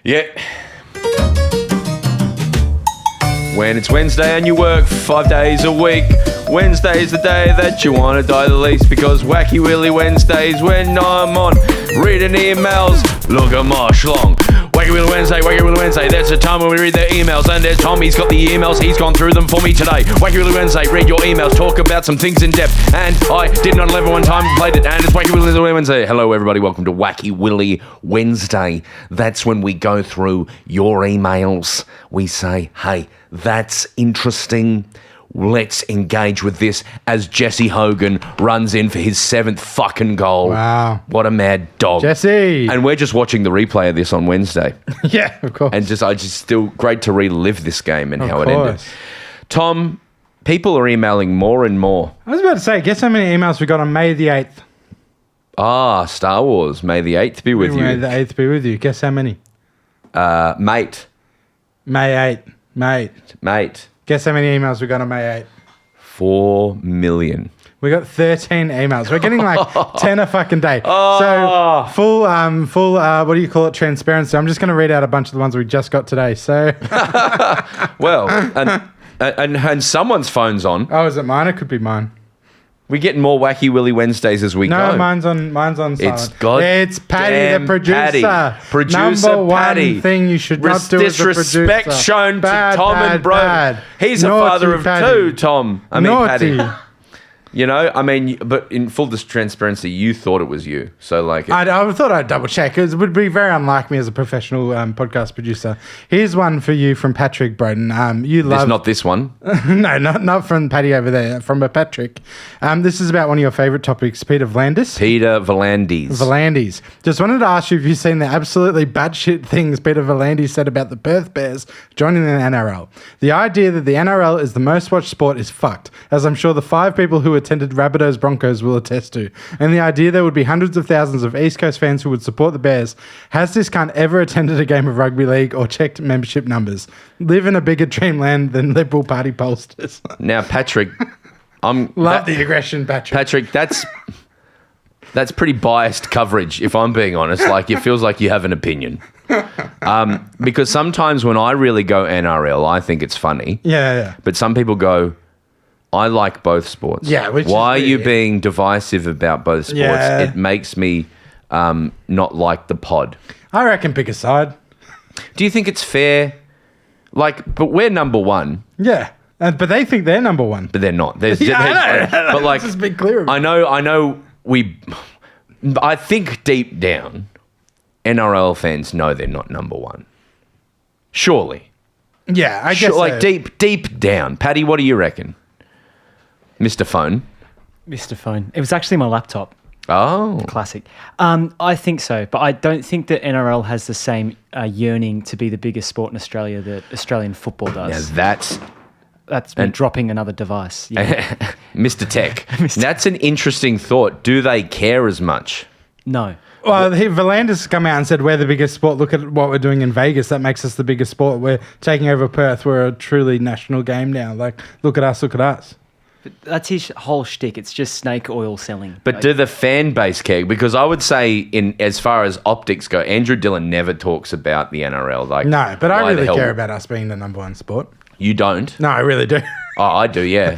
Yeah. When it's Wednesday and you work 5 days a week, Wednesday's the day that you want to die the least, because Wacky Willy Wednesdays when I'm on reading emails. Look at my schlong. Wacky Willy Wednesday, that's the time when we read their emails, and there's Tom, he's got the emails, he's gone through them for me today. Wacky Willy Wednesday, read your emails, talk about some things in depth, and I did not level one time, played it, and it's Wacky Willy Wednesday. Hello everybody, welcome to Wacky Willy Wednesday. That's when we go through your emails. We say, hey, that's interesting. Let's engage with this as Jesse Hogan runs in for his 7th fucking goal. Wow. What a mad dog. Jesse. And we're just watching the replay of this on Wednesday. Yeah, of course. And I just still great to relive this game and how it ended. course. Tom, people are emailing more and more. I was about to say, guess how many emails we got on May the 8th? Ah, Star Wars. May the 8th be with May you. the 8th be with you. Guess how many? Mate. May 8th. Mate. Guess how many emails we got on May 8th? 4 million. We got 13 emails. We're getting like 10 a fucking day. Oh. So full, what do you call it? Transparency. I'm just going to read out a bunch of the ones we just got today. So, Well, and someone's phone's on. oh, is it mine? It could be mine. We're getting more Wacky Willy Wednesdays as we go. No, mine's on silent. It's Paddy, goddamn the producer. Paddy. Producer Number one Paddy. thing you should not do as a producer. Disrespect shown to Tom and Broden. Bad. He's a Naughty father of Paddy. 2, Tom. Naughty. Paddy. You know, I mean, but in full transparency, you thought it was you. So, like... I thought I'd double check, because it would be very unlike me as a professional podcast producer. Here's one for you from Patrick Broden. You love... Not this one. No, not from Paddy over there, from a Patrick. This is about one of your favourite topics, Peter Vlandis. Peter Vlandis. Just wanted to ask you if you've seen the absolutely batshit things Peter Vlandis said about the Perth Bears joining the NRL. The idea that the NRL is the most watched sport is fucked, as I'm sure the 5 people who attended Rabbitohs Broncos will attest to. And the idea there would be hundreds of thousands of East Coast fans who would support the Bears. Has this cunt ever attended a game of rugby league or checked membership numbers? Live in a bigger dreamland than Liberal Party pollsters. Now, Patrick, Love the aggression, Patrick. Patrick, that's pretty biased coverage, if I'm being honest. Like, it feels like you have an opinion. Because sometimes when I really go NRL, I think it's funny. Yeah. But some people go, I like both sports. Yeah, why are you being divisive about both sports? Yeah. It makes me not like the pod. I reckon pick a side. Do you think it's fair? Like, but we're number one. Yeah. But they think they're number one. But they're not. There's, Yeah, I know. But like, Let's just be clear about I know. I think deep down, NRL fans know they're not number one. Surely. Yeah, I guess Like so. deep down. Paddy, what do you reckon? Mr. Phone. Mr. Phone. It was actually my laptop. Oh. Classic. I think so, but I don't think that NRL has the same yearning to be the biggest sport in Australia that Australian football does. Now That's me dropping another device. Yeah. Mr. Tech. That's an interesting thought. Do they care as much? No. Well, Vlandis has come out and said we're the biggest sport. Look at what we're doing in Vegas. That makes us the biggest sport. We're taking over Perth. We're a truly national game now. Like, look at us. But that's his whole shtick. It's just snake oil selling. But do the fan base care? Because I would say, as far as optics go, Andrew Dillon never talks about the NRL. Like, No, but I why the really hell- care about us being the number one sport. You don't? No, I really do. Oh, I do, yeah.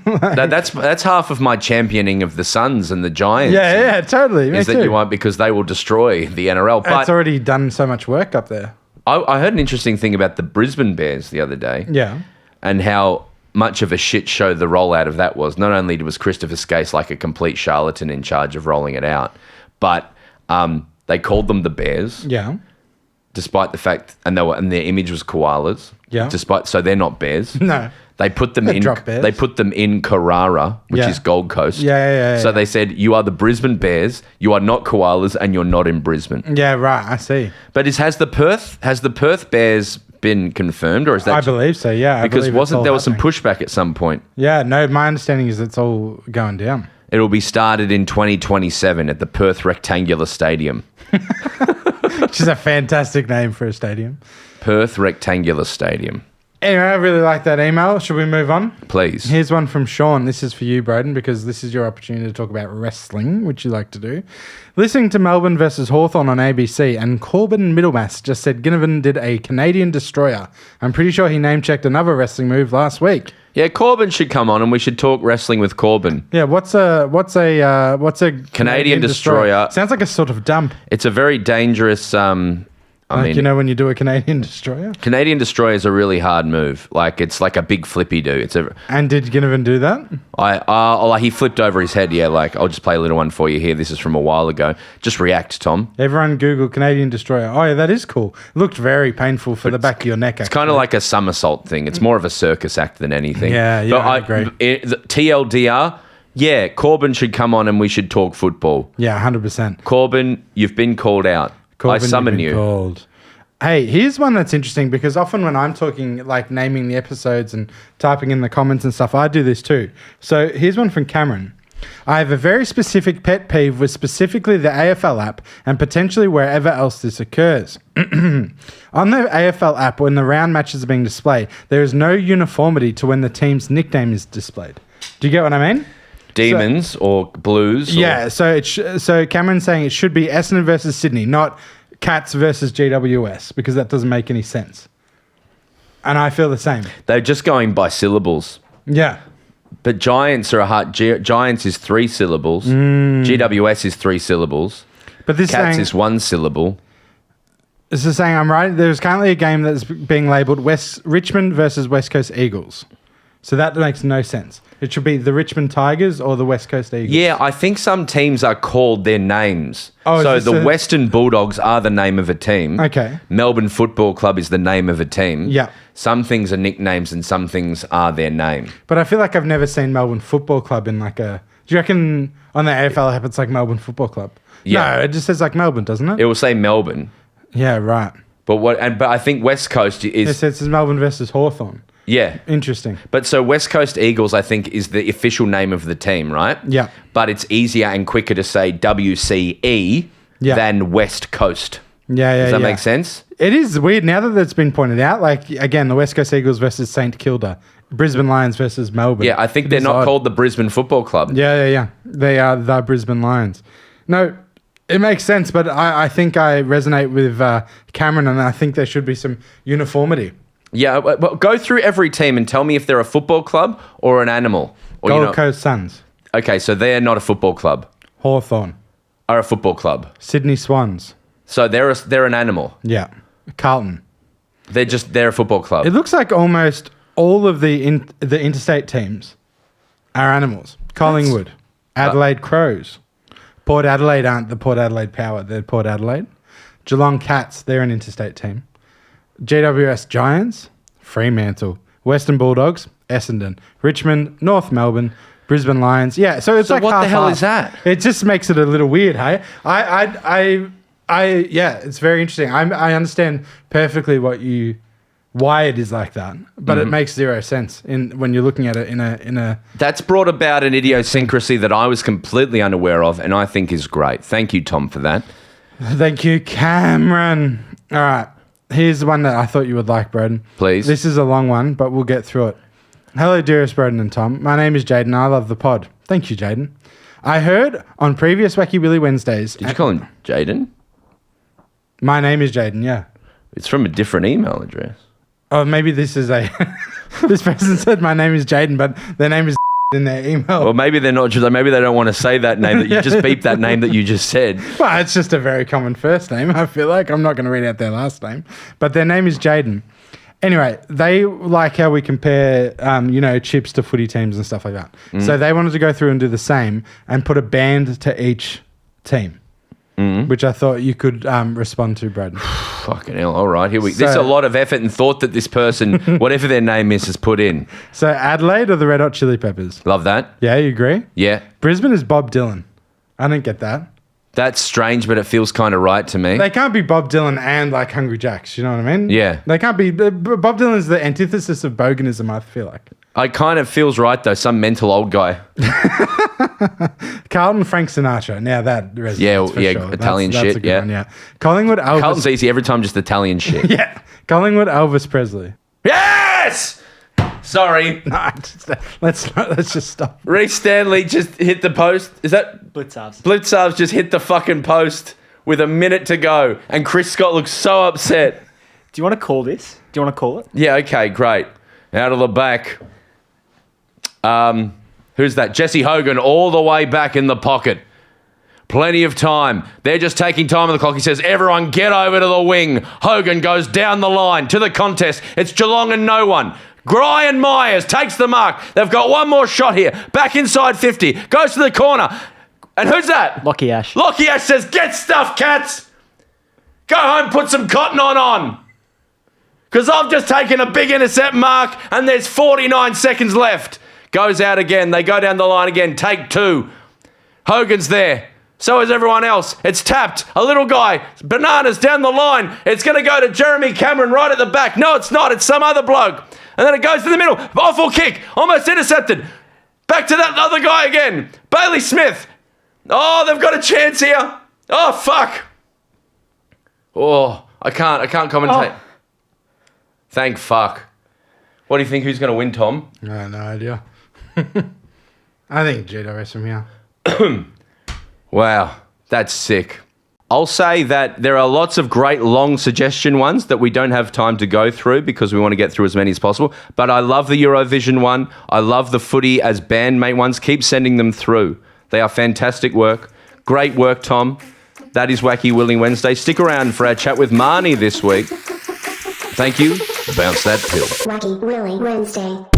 That's half of my championing of the Suns and the Giants. Yeah, totally. Me Is that too. you won't, because they will destroy the NRL. It's But already done so much work up there. I heard an interesting thing about the Brisbane Bears the other day. Yeah. And how much of a shit show the rollout of that was. Not only was Christopher Skase like a complete charlatan in charge of rolling it out, but they called them the Bears. Yeah. Despite the fact, and their image was koalas. Yeah. So they're not bears. No. They put them They're in. drop bears. They put them in Carrara, which Yeah. is Gold Coast. Yeah. So they said, "You are the Brisbane Bears. You are not koalas, and you're not in Brisbane." Yeah, right. I see. But has the Perth Bears been confirmed, or is that? I believe so, yeah. Because there was some pushback at some point. Yeah, no, my understanding is it's all going down. It'll be started in 2027 at the Perth Rectangular Stadium. Which is a fantastic name for a stadium. Perth Rectangular Stadium. Anyway, I really like that email. Should we move on? Please. Here's one from Sean. This is for you, Broden, because this is your opportunity to talk about wrestling, which you like to do. Listening to Melbourne versus Hawthorn on ABC, and Corbin Middlemass just said Ginnivan did a Canadian destroyer. I'm pretty sure he name-checked another wrestling move last week. Yeah, Corbin should come on and we should talk wrestling with Corbin. Yeah, what's a Canadian destroyer? Sounds like a sort of dump. It's a very dangerous... you know when you do a Canadian destroyer? Canadian destroyer is a really hard move. Like, it's like a big flippy do. And did Ginnivan do that? He flipped over his head. Yeah, like, I'll just play a little one for you here. This is from a while ago. Just react, Tom. Everyone Google Canadian destroyer. Oh, yeah, that is cool. It looked very painful for the back of your neck, It's kind of like a somersault thing. It's more of a circus act than anything. Yeah, but I agree. TLDR, yeah, Corbin should come on and we should talk football. Yeah, 100%. Corbin, you've been called out. Corbin, I summon you. Called. Hey, here's one that's interesting because often when I'm talking, like naming the episodes and typing in the comments and stuff, I do this too. So here's one from Cameron. I have a very specific pet peeve with specifically the AFL app and potentially wherever else this occurs. On the AFL app, when the round matches are being displayed, there is no uniformity to when the team's nickname is displayed. Do you get what I mean? Demons or Blues? Yeah, so Cameron's saying it should be Essendon versus Sydney, not Cats versus GWS, because that doesn't make any sense. And I feel the same. They're just going by syllables. Yeah. But Giants are Giants is 3 syllables. GWS is 3 syllables. But this Cats is 1 syllable. This is saying I'm right. There's currently a game that's being labelled Richmond versus West Coast Eagles. So that makes no sense. It should be the Richmond Tigers or the West Coast Eagles. Yeah, I think some teams are called their names. Oh, so the Western Bulldogs are the name of a team. Okay. Melbourne Football Club is the name of a team. Yeah. Some things are nicknames and some things are their name. But I feel like I've never seen Melbourne Football Club in like a... Do you reckon on the AFL app it's like Melbourne Football Club? Yeah. No, it just says like Melbourne, doesn't it? It will say Melbourne. Yeah, right. But I think West Coast is... It says Melbourne versus Hawthorn. Yeah. Interesting. But so West Coast Eagles, I think, is the official name of the team, right? Yeah. But it's easier and quicker to say WCE than West Coast. Yeah. Does that make sense? It is weird now that it's been pointed out. Like, again, the West Coast Eagles versus St Kilda. Brisbane Lions versus Melbourne. Yeah, I think they're not called the Brisbane Football Club. Yeah. They are the Brisbane Lions. No, it makes sense, but I think I resonate with Cameron, and I think there should be some uniformity. Yeah, well, go through every team and tell me if they're a football club or an animal. Or, Gold Coast Suns. Okay, so they're not a football club. Hawthorn. Are a football club. Sydney Swans. So they're an animal. Yeah. Carlton. They're a football club. It looks like almost all of the interstate teams are animals. Collingwood. Adelaide Crows. Port Adelaide aren't the Port Adelaide Power. They're Port Adelaide. Geelong Cats. They're an interstate team. GWS Giants, Fremantle, Western Bulldogs, Essendon, Richmond, North Melbourne, Brisbane Lions. Yeah, so it's like what the hell half. is that? It just makes it a little weird, hey? Yeah, it's very interesting. I understand perfectly why it is like that, but it makes zero sense when you're looking at it in a. That's brought about an idiosyncrasy that I was completely unaware of, and I think is great. Thank you, Tom, for that. Thank you, Cameron. All right. Here's one that I thought you would like, Broden. Please. This is a long one, but we'll get through it. Hello, dearest Broden and Tom. My name is Jaden. I love the pod. Thank you, Jaden. I heard on previous Wacky Willy Wednesdays... Did you call him Jaden? My name is Jaden, yeah. It's from a different email address. Oh, maybe this is a... This person said my name is Jaden, but their name is in their email. Well, maybe they're not. Maybe they don't want to say that name. That you just beep that name that you just said. Well, it's just a very common first name. I feel like I'm not going to read out their last name, but their name is Jaden. Anyway, they like how we compare, chips to footy teams and stuff like that. So they wanted to go through and do the same and put a band to each team, which I thought you could respond to, Brad. Fucking hell. All right, here we go. There's a lot of effort and thought that this person, whatever their name is, has put in. So Adelaide or the Red Hot Chili Peppers? Love that. Yeah, you agree? Yeah. Brisbane is Bob Dylan. I don't get that. That's strange, but it feels kind of right to me. They can't be Bob Dylan and like Hungry Jacks, you know what I mean? Yeah. They can't be... Bob Dylan's the antithesis of boganism, I feel like. It kind of feels right, though. Some mental old guy. Carlton, Frank Sinatra. Now that resonates for sure. Italian that's shit, a good one, yeah. Collingwood, Elvis... Carlton's easy every time, just Italian shit. Yeah. Collingwood, Elvis Presley. Yeah! Yes! Sorry. No, let's just stop. Reece Stanley just hit the post. Is that... Blicavs. Blicavs just hit the fucking post with a minute to go. And Chris Scott looks so upset. Do you want to call this? Do you want to call it? Yeah, okay, great. Out of the back. Who's that? Jesse Hogan all the way back in the pocket. Plenty of time. They're just taking time on the clock. He says, everyone get over to the wing. Hogan goes down the line to the contest. It's Geelong and no one. Brian Myers takes the mark. They've got one more shot here. Back inside 50. Goes to the corner. And who's that? Lockie Ash. Lockie Ash says, get stuffed, cats. Go home, put some cotton on. Because I've just taken a big intercept mark and there's 49 seconds left. Goes out again. They go down the line again. Take 2. Hogan's there. So is everyone else. It's tapped. A little guy. Bananas down the line. It's going to go to Jeremy Cameron right at the back. No, it's not. It's some other bloke. And then it goes to the middle. Awful kick. Almost intercepted. Back to that other guy again. Bailey Smith. Oh, they've got a chance here. Oh, fuck. Oh, I can't commentate. Oh. Thank fuck. What do you think? Who's going to win, Tom? I have no idea. I think GWS from here. Wow, that's sick. I'll say that there are lots of great long suggestion ones that we don't have time to go through because we want to get through as many as possible. But I love the Eurovision one. I love the footy as bandmate ones. Keep sending them through. They are fantastic work. Great work, Tom. That is Wacky Willy Wednesday. Stick around for our chat with Marnie this week. Thank you. Bounce that pill. Wacky Willy Wednesday.